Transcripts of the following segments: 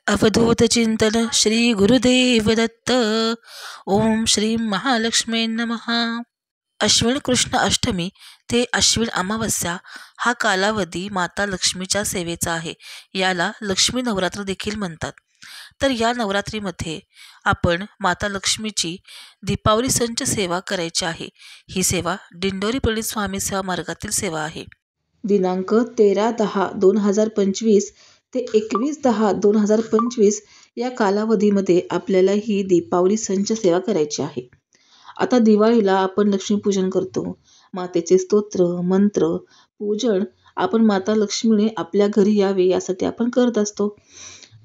अवधूत चिंतन श्री गुरुदेव दत्त. ओम श्री महालक्ष्मी नमः. अश्विन कृष्ण अष्टमी ते अश्विन अमावस्या हा कालावधी माता लक्ष्मीच्या सेवेचा आहे. याला लक्ष्मी नवरात्र देखील म्हणतात. तर या नवरात्रीमध्ये आपण माता लक्ष्मीची दीपावली संच सेवा करायची आहे. ही सेवा दिंडोरी पंडित स्वामी सेवा मार्गातील सेवा आहे. दिनांक 13/10/2025 ते 21/10/2025 या कालावधीमध्ये आपल्याला ही दीपावली संच सेवा करायची आहे. आता दिवाळीला आपण लक्ष्मीपूजन करतो. मातेचे स्तोत्र मंत्र पूजन आपण माता लक्ष्मीने आपल्या घरी यावे यासाठी आपण करत असतो.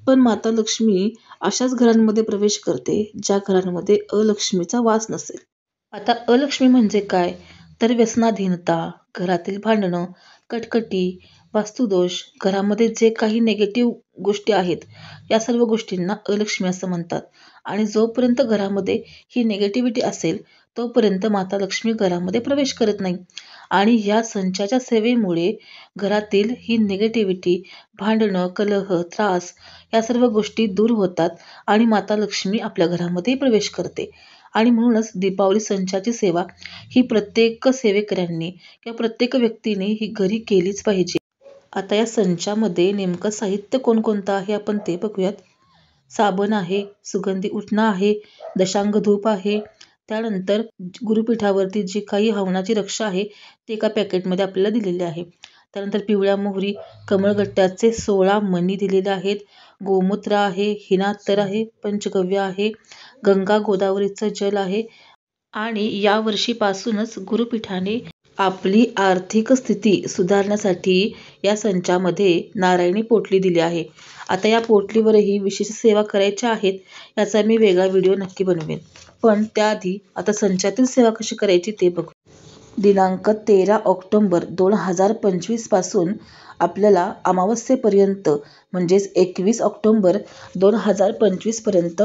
पण माता लक्ष्मी अशाच घरांमध्ये प्रवेश करते ज्या घरांमध्ये अलक्ष्मीचा वास नसेल. आता अलक्ष्मी म्हणजे काय, तर व्यसनाधीनता, घरातील भांडणं, कटकटी, वास्तुदोष, घरामध्ये जे काही नेगेटिव्ह गोष्टी आहेत या सर्व गोष्टींना अलक्ष्मी असं म्हणतात. आणि जोपर्यंत घरामध्ये ही नेगेटिव्हिटी असेल तोपर्यंत माता लक्ष्मी घरामध्ये प्रवेश करत नाही. आणि या संचाच्या सेवेमुळे घरातील ही नेगेटिव्हिटी, भांडणं, कलह, त्रास या सर्व गोष्टी दूर होतात आणि माता लक्ष्मी आपल्या घरामध्ये प्रवेश करते. आणि म्हणूनच दीपावली संचाची सेवा ही प्रत्येक सेवेकऱ्यांनी किंवा प्रत्येक व्यक्तीने ही घरी केलीच पाहिजे. आता या संचामध्ये नेमकं साहित्य कोणकोणतं आहे आपण ते बघूयात. साबण आहे, सुगंधी उटणा आहे, दशांग धूप आहे. त्यानंतर गुरुपीठावरती जी काही हवनाची रक्षा आहे ते एका पॅकेटमध्ये आपल्याला दिलेले आहे. त्यानंतर पिवळ्या मोहरी, कमळगट्ट्याचे 16 मणी दिलेले आहेत, गोमूत्र आहे, हिना अत्तर आहे, पंचगव्य आहे, गंगा गोदावरीचं जल आहे. आणि या वर्षीपासूनच गुरुपीठाने आपली आर्थिक स्थिती सुधारण्यासाठी या संचामध्ये नारायणी पोटली दिली आहे. आता या पोटलीवरही विशेष सेवा करायच्या आहेत, याचा मी वेगळा व्हिडिओ नक्की बनवेन. पण त्याआधी आता संचातील सेवा कशी करायची ते बघू. दिनांक 13 ऑक्टोबर 2025 पासून आपल्याला अमावस्येपर्यंत म्हणजेच 21 ऑक्टोबर 2025 पर्यंत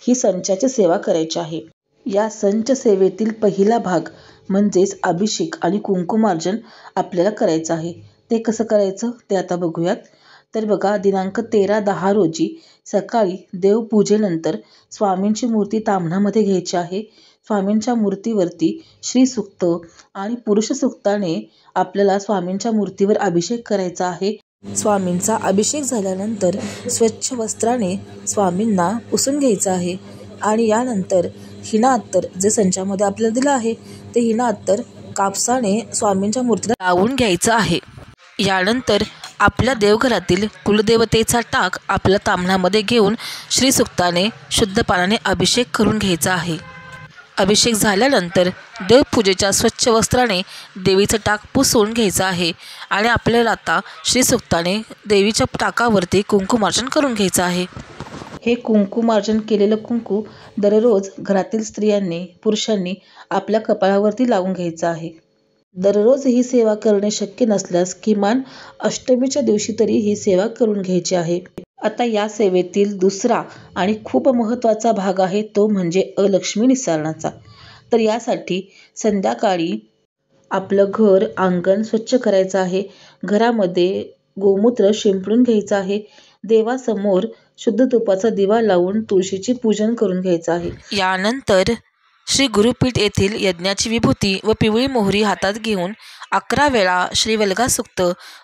ही संचाची सेवा करायची आहे. या संच सेवेतील पहिला भाग म्हणजेच अभिषेक आणि कुंकुमार्जन आपल्याला करायचं आहे. ते कसं करायचं ते आता बघूयात. तर बघा, दिनांक 13/10 रोजी सकाळी देवपूजेनंतर स्वामींची मूर्ती ताम्हणामध्ये घ्यायची आहे. स्वामींच्या मूर्तीवरती श्रीसूक्त आणि पुरुष सूक्ताने आपल्याला स्वामींच्या मूर्तीवर अभिषेक करायचा आहे. स्वामींचा अभिषेक झाल्यानंतर स्वच्छ वस्त्राने स्वामींना पुसून घ्यायचं आहे. आणि यानंतर हिना अत्तर जे संचामध्ये आपल्याला दिलं आहे ते हिना अत्तर कापसाने स्वामींच्या मूर्तीला लावून घ्यायचं आहे. यानंतर आपल्या देवघरातील कुलदेवतेचा टाक आपल्या ताम्हणामध्ये घेऊन श्रीसूक्ताने शुद्ध पाण्याने अभिषेक करून घ्यायचा आहे. अभिषेक झाल्यानंतर देवपूजेच्या स्वच्छ वस्त्राने देवीचं टाक पुसून घ्यायचं आहे. आणि आपल्याला आता श्रीसूक्ताने देवीच्या टाकावरती कुंकुमार्जन करून घ्यायचं आहे. हे कुंकुमार्जन केलेलं कुंकू दररोज घरातील स्त्रियांनी पुरुषांनी आपल्या कपाळावरती लावून घ्यायचं आहे. दररोज ही सेवा करणे शक्य नसल्यास किमान अष्टमीच्या दिवशी तरी ही सेवा करून घ्यायची आहे. आता या सेवेतील दुसरा आणि खूप महत्त्वाचा भाग आहे तो म्हणजे अलक्ष्मी निस्सारणाचा. तर यासाठी संध्याकाळी आपलं घर अंगण स्वच्छ करायचं आहे. घरामध्ये गोमूत्र शिंपडून घ्यायचं आहे. देवासमोर शुद्ध तुपाचा दिवा लावून तुळशीची पूजन करून घ्यायचं आहे. यानंतर श्री गुरुपीठ येथील यज्ञाची विभूती व पिवळी मोहरी हातात घेऊन 11 वेळा श्री वल्गासूक्त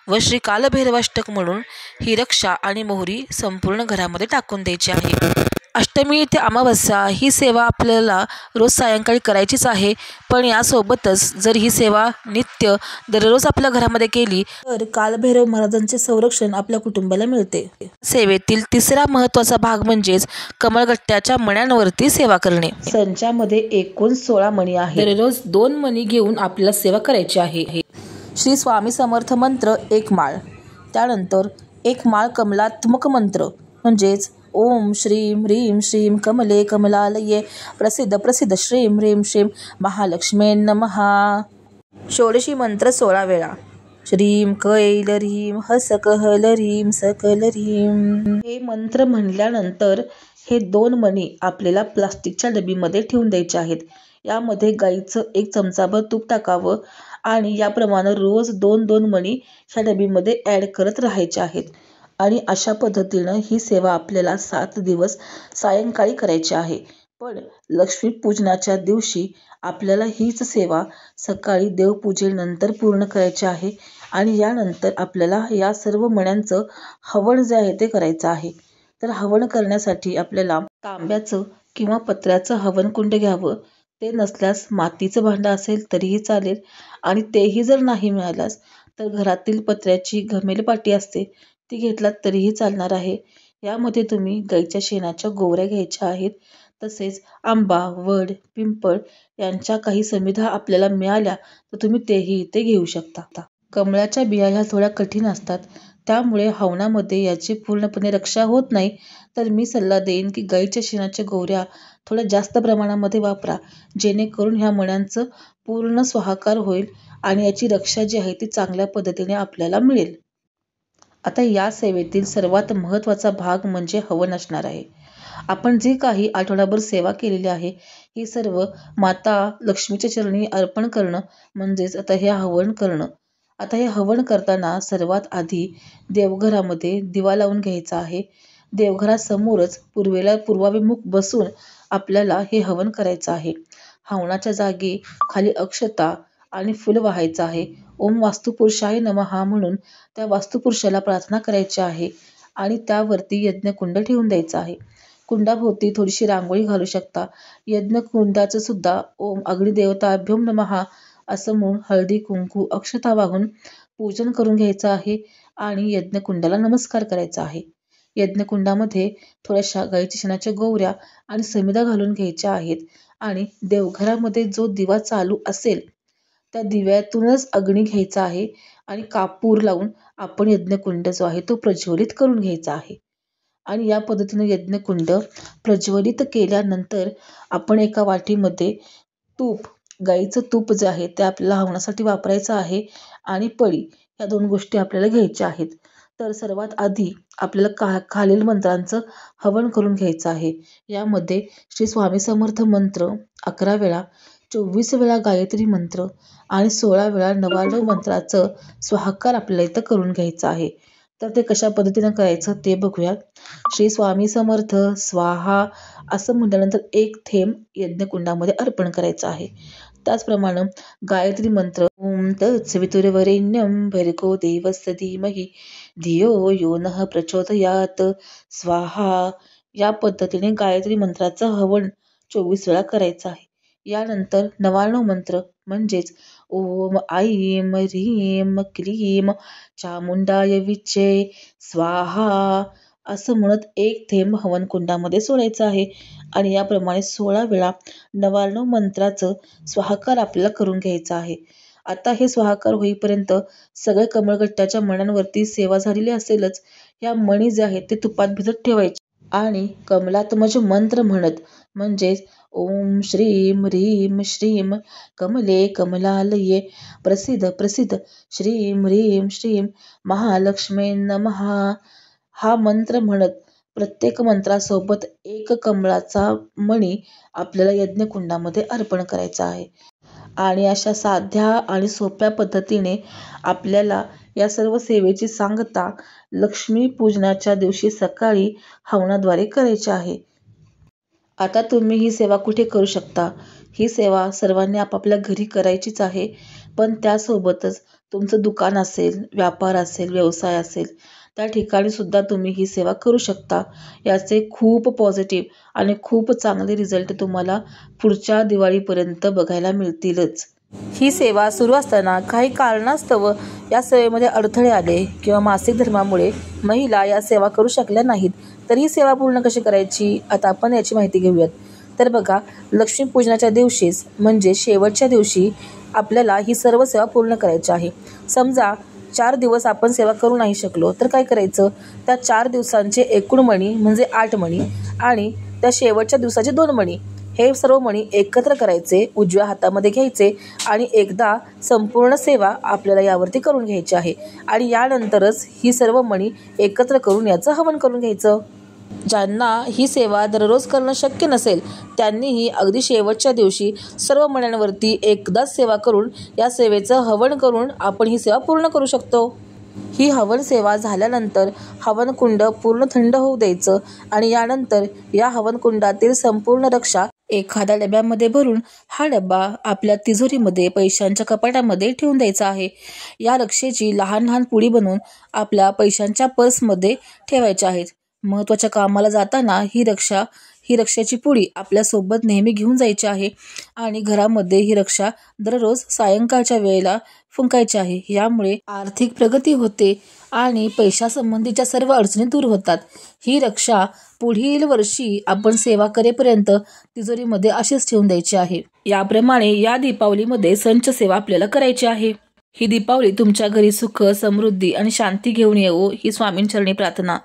व श्री कालभैरवाष्टक म्हणून ही रक्षा आणि मोहरी संपूर्ण घरामध्ये टाकून द्यायची आहे. अष्टमी ते अमावस्या ही सेवा आपल्याला रोज सायंकाळी करायचीच आहे. पण यासोबतच जर ही सेवा नित्य दररोज आपल्या घरामध्ये केली तर कालभैरव महाराजांचे संरक्षण आपल्या कुटुंबाला मिळते. सेवेतील तिसरा महत्त्वाचा भाग म्हणजेच कमळगट्ट्याच्या मण्यांवरती सेवा करणे. संचामध्ये एकूण 16 मणी आहेत. दररोज 2 मणी घेऊन आपल्याला सेवा करायची आहे. श्री स्वामी समर्थ मंत्र 1 माळ, त्यानंतर 1 माळ कमलात्मक मंत्र म्हणजेच ओम श्रीं ह्रीं श्रीं कमले कमलालये प्रसिद्ध प्रसिद्ध श्रीं ह्रीं श्रीं महालक्ष्मी नमः. षोडशी मंत्र 16 वेळा श्रीं कैलरीं हसकहलरीं सकलरीं. हे मंत्र म्हणल्यानंतर हे 2 मणी आपल्याला प्लास्टिकच्या डबीमध्ये ठेवून द्यायचे आहेत. यामध्ये गाईचं 1 चमचाभर तूप टाकावं आणि याप्रमाणे रोज 2-2 मणी ह्या डबीमध्ये ॲड करत राहायचे आहेत. आणि अशा पद्धतीनं ही सेवा आपल्याला 7 दिवस सायंकाळी करायची आहे. पण लक्ष्मीपूजनाच्या दिवशी आपल्याला हीच सेवा सकाळी देवपूजेनंतर पूर्ण करायची आहे आणि यानंतर आपल्याला या सर्व मण्यांचं हवन जे आहे ते करायचं आहे. तर हवन करण्यासाठी आपल्याला तांब्याचं किंवा पत्र्याचं हवनकुंड घ्यावं. ते नसल्यास मातीचं भांडं असेल तरीही चालेल आणि तेही जर नाही मिळाल्यास तर घरातील पत्र्याची घमेल पाटी असते ती घेतलात तरीही चालणार आहे. यामध्ये तुम्ही गाईच्या शेणाच्या गोवऱ्या घ्यायच्या आहेत. तसेच आंबा, वड, पिंपळ यांच्या काही समिधा आपल्याला मिळाल्या तर तुम्ही तेही इथे घेऊ शकता. कमळाच्या बिया ह्या थोड्या कठीण असतात, त्यामुळे हवनामध्ये याची पूर्णपणे रक्षा होत नाही. तर मी सल्ला देईन की गाईच्या शेणाच्या गोवऱ्या थोड्या जास्त प्रमाणामध्ये वापरा, जेणेकरून ह्या मण्यांचं पूर्ण स्वाहाकार होईल आणि याची रक्षा जी आहे ती चांगल्या पद्धतीने आपल्याला मिळेल. आता या सेवेतील सर्वात महत्त्वाचा भाग म्हणजे हवन असणार आहे. आपण जी काही आठवडाभर सेवा केलेली आहे ही सर्व माता लक्ष्मीच्या चरणी अर्पण करणं म्हणजेच आता हे हवन करणं. आता हे हवन करताना सर्वात आधी देवघरामध्ये दिवा लावून घ्यायचा आहे. देवघरासमोरच पूर्वाभिमुख बसून आपल्याला हे हवन करायचं आहे. हवनाच्या जागी खाली अक्षता आणि फुल वाहायचं आहे. ओम वास्तुपुरुषाय नमः म्हणून त्या वास्तुपुरुषाला प्रार्थना करायची आहे आणि त्यावरती यज्ञकुंड ठेवून द्यायचा आहे. कुंडाभोवती थोडीशी रांगोळी घालू शकता. यज्ञकुंडाचं सुद्धा ओम अग्निदेवताभ्यो नमः असं म्हणून हळदी कुंकू अक्षता वाहून पूजन करून घ्यायचं आहे आणि यज्ञकुंडाला नमस्कार करायचा आहे. यज्ञकुंडामध्ये थोड्याशा गाईच्या शेणाच्या गोवऱ्या आणि समिधा घालून घ्यायच्या आहेत आणि देवघरामध्ये जो दिवा चालू असेल त्या दिव्यातूनच अग्नी घ्यायचा आहे आणि कापूर लावून आपण यज्ञकुंड जो आहे तो प्रज्वलित करून घ्यायचा आहे. आणि या पद्धतीने यज्ञकुंड प्रज्वलित केल्यानंतर आपण एका वाटीमध्ये तूप, गाईचं तूप जे आहे ते आपल्याला हवनासाठी वापरायचं आहे आणि पळी या 2 गोष्टी आपल्याला घ्यायच्या आहेत. तर सर्वात आधी आपल्याला खालील मंत्रांचं हवन करून घ्यायचं आहे. यामध्ये श्री स्वामी समर्थ मंत्र 11 वेळा, 24 वेळा गायत्री मंत्र आणि 16 वेळा नवार्णव मंत्राचं स्वाहाकार आपल्याला इथं करून घ्यायचं आहे. तर ते कशा पद्धतीनं करायचं ते बघूया. श्री स्वामी समर्थ स्वाहा असं म्हटल्यानंतर 1 थेंब यज्ञकुंडामध्ये अर्पण करायचं आहे. त्याचप्रमाणे गायत्री मंत्र ओम तत्सवितुर्वरेण्यं भर्गो देवस्य धीमहि धियो यो नः प्रचोदयात स्वाहा या पद्धतीने गायत्री मंत्राचं हवन 24 वेळा करायचं आहे. यानंतर नवार्णव मंत्र म्हणजेच ओम ऐं ह्रीं क्लीं चामुंडाय विच्चे स्वाहा असं म्हणत 1 थेंब हवनकुंडामध्ये सोडायचं आहे आणि याप्रमाणे 16 वेळा नवार्णव मंत्राचं स्वाहाकार आपल्याला करून घ्यायचं आहे. आता हे स्वाहाकार होईपर्यंत सगळे कमळगट्ट्याच्या मण्यांवरती सेवा झालेली असेलच. या मणी जे आहेत ते तुपात भिजत ठेवायचे आणि कमलात्मज मंत्र म्हणत म्हणजेच ओम श्रीं ह्रीं श्रीं कमले कमलालये प्रसिद्ध प्रसिद्ध श्रीं ह्रीं श्रीं महालक्ष्मी नमः हा मंत्र म्हणत प्रत्येक मंत्रासोबत 1 कमळाचा मणी आपल्याला यज्ञकुंडामध्ये अर्पण करायचा आहे. आणि अशा साध्या आणि सोप्या पद्धतीने आपल्याला या सर्व सेवेची सांगता लक्ष्मी पूजनाच्या दिवशी सकाळी हवनाद्वारे करायची आहे. आता तुम्ही ही सेवा कुठे करू शकता? ही सेवा सर्वांनी आपापल्या घरी करायचीच आहे. पण त्यासोबतच तुमचं दुकान असेल, व्यापार असेल, व्यवसाय असेल त्या ठिकाणी सुद्धा तुम्ही ही सेवा करू शकता. याचे खूप पॉझिटिव्ह आणि खूप चांगले रिझल्ट तुम्हाला पुढच्या दिवाळीपर्यंत बघायला मिळतीलच. ही सेवा सुरू असताना काही कारणास्तव या सेवेमध्ये अडथळे आले किंवा मासिक धर्मामुळे महिला या सेवा करू शकल्या नाहीत, तर ही सेवा पूर्ण कशी करायची आता आपण याची माहिती घेऊयात. तर बघा, लक्ष्मीपूजनाच्या दिवशीच म्हणजे शेवटच्या दिवशी आपल्याला ही सर्व सेवा पूर्ण करायची आहे. समजा 4 दिवस आपण सेवा करू नाही शकलो तर काय करायचं? त्या 4 दिवसांचे एकूण मणी म्हणजे 8 मणी आणि त्या शेवटच्या दिवसाचे 2 मणी हे सर्व मणी एकत्र करायचे, उजव्या हातामध्ये घ्यायचे आणि एकदा संपूर्ण सेवा आपल्याला यावरती करून घ्यायची आहे आणि यानंतरच ही सर्व मणी एकत्र करून याचं हवन करून घ्यायचं. ज्यांना ही सेवा दररोज करणं शक्य नसेल त्यांनीही अगदी शेवटच्या दिवशी सर्व मण्यांवरती एकदाच सेवा करून या सेवेचं हवन करून आपण ही सेवा पूर्ण करू शकतो. ही हवन सेवा झाल्यानंतर हवनकुंड पूर्ण थंड होऊ द्यायचं आणि यानंतर या हवनकुंडातील संपूर्ण रक्षा एखाद्या डब्यामध्ये भरून हा डब्बा आपल्या तिजोरीमध्ये पैशांच्या कपाटामध्ये ठेवून द्यायचा आहे. या रक्षेची लहान लहान पुडी बनवून आपल्या पैशांच्या पर्समध्ये ठेवायच्या आहेत. महत्त्वाच्या कामाला जाताना ही रक्षाची पुडी आपल्यासोबत नेहमी घेऊन जायची आहे आणि घरामध्ये ही रक्षा दररोज सायंकाळच्या वेळेला फुंकायची आहे. यामुळे आर्थिक प्रगती होते आणि पैशासंबंधीच्या सर्व अडचणी दूर होतात. ही रक्षा पुढील वर्षी आपण सेवा करेपर्यंत तिजोरीमध्ये अशीच ठेवून द्यायची आहे. याप्रमाणे या दीपावलीमध्ये संच सेवा आपल्याला करायची आहे. ही दीपावली तुमच्या घरी सुख, समृद्धी आणि शांती घेऊन येवो ही स्वामींचरणी प्रार्थना.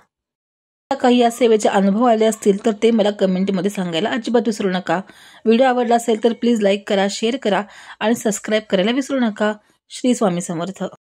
काही या सेवेचे अनुभव आले असतील तर ते मला कमेंटमध्ये सांगायला अजिबात विसरू नका. व्हिडिओ आवडला असेल तर प्लीज लाईक करा, शेअर करा आणि सबस्क्राईब करायला विसरू नका. श्री स्वामी समर्थ.